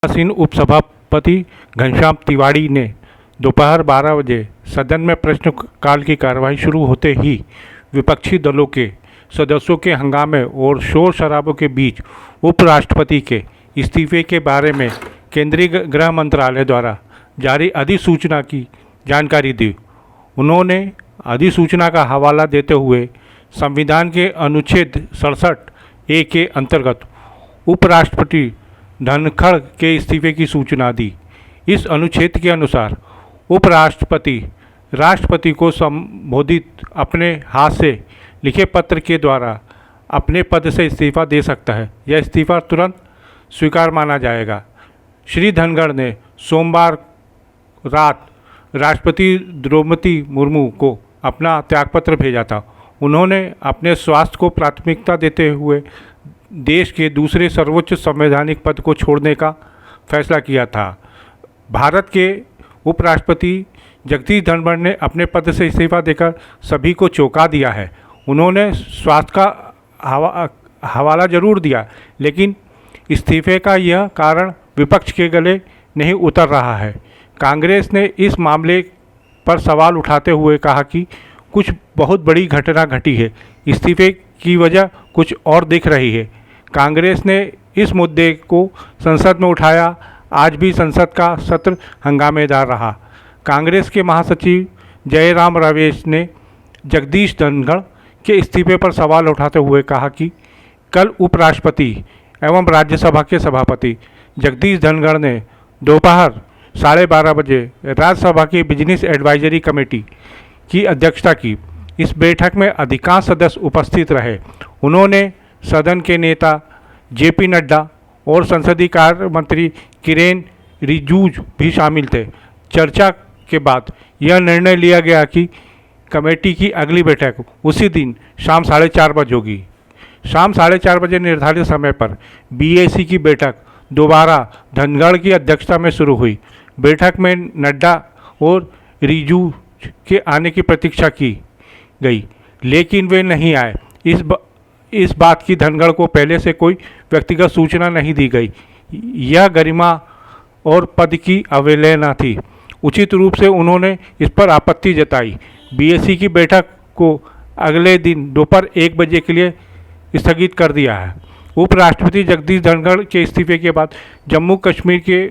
आसीन उपसभापति घनश्याम तिवारी ने दोपहर 12 बजे सदन में प्रश्नकाल की कार्यवाही शुरू होते ही विपक्षी दलों के सदस्यों के हंगामे और शोर शराबों के बीच उपराष्ट्रपति के इस्तीफे के बारे में केंद्रीय गृह मंत्रालय द्वारा जारी अधिसूचना की जानकारी दी। उन्होंने अधिसूचना का हवाला देते हुए संविधान के अनुच्छेद 67(a) के अंतर्गत उपराष्ट्रपति धनखड़ के इस्तीफे की सूचना दी। इस अनुच्छेद के अनुसार उपराष्ट्रपति राष्ट्रपति को संबोधित अपने हाथ से लिखे पत्र के द्वारा अपने पद से इस्तीफा दे सकता है। यह इस्तीफा तुरंत स्वीकार माना जाएगा। श्री धनखड़ ने सोमवार रात राष्ट्रपति द्रौपदी मुर्मू को अपना त्यागपत्र भेजा था। उन्होंने अपने स्वास्थ्य को प्राथमिकता देते हुए देश के दूसरे सर्वोच्च संवैधानिक पद को छोड़ने का फैसला किया था। भारत के उपराष्ट्रपति जगदीप धनखड़ ने अपने पद से इस्तीफा देकर सभी को चौंका दिया है। उन्होंने स्वास्थ्य का हवाला जरूर दिया, लेकिन इस्तीफे का यह कारण विपक्ष के गले नहीं उतर रहा है। कांग्रेस ने इस मामले पर सवाल उठाते हुए कहा कि कुछ बहुत बड़ी घटना घटी है, इस्तीफे की वजह कुछ और दिख रही है। कांग्रेस ने इस मुद्दे को संसद में उठाया। आज भी संसद का सत्र हंगामेदार रहा। कांग्रेस के महासचिव जयराम रमेश ने जगदीश धनखड़ के इस्तीफे पर सवाल उठाते हुए कहा कि कल उपराष्ट्रपति एवं राज्यसभा के सभापति जगदीश धनखड़ ने दोपहर 12:30 बजे राज्यसभा की बिजनेस एडवाइजरी कमेटी की अध्यक्षता की। इस बैठक में अधिकांश सदस्य उपस्थित रहे। उन्होंने सदन के नेता जेपी नड्डा और संसदीय कार्य मंत्री किरेन रिजिजू भी शामिल थे। चर्चा के बाद यह निर्णय लिया गया कि कमेटी की अगली बैठक उसी दिन शाम 4:30 बजे होगी। शाम 4:30 बजे निर्धारित समय पर बीएसी की बैठक दोबारा धनखड़ की अध्यक्षता में शुरू हुई। बैठक में नड्डा और रिजिजू के आने की प्रतीक्षा की गई, लेकिन वे नहीं आए। इस बात की धनखड़ को पहले से कोई व्यक्तिगत सूचना नहीं दी गई। यह गरिमा और पद की अवहेलना थी। उचित रूप से उन्होंने इस पर आपत्ति जताई। बीएसी की बैठक को अगले दिन दोपहर 1 बजे के लिए स्थगित कर दिया है। उपराष्ट्रपति जगदीश धनखड़ के इस्तीफे के बाद जम्मू कश्मीर के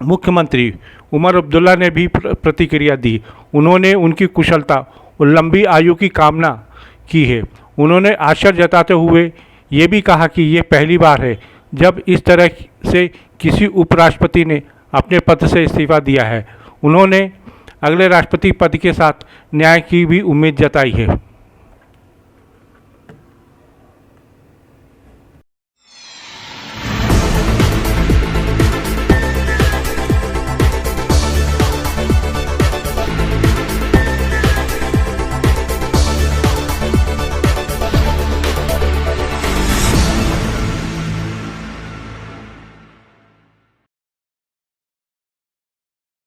मुख्यमंत्री उमर अब्दुल्ला ने भी प्रतिक्रिया दी। उन्होंने उनकी कुशलता और लंबी आयु की कामना की है। उन्होंने आश्चर्य जताते हुए ये भी कहा कि ये पहली बार है जब इस तरह से किसी उपराष्ट्रपति ने अपने पद से इस्तीफा दिया है। उन्होंने अगले राष्ट्रपति पद के साथ न्याय की भी उम्मीद जताई है।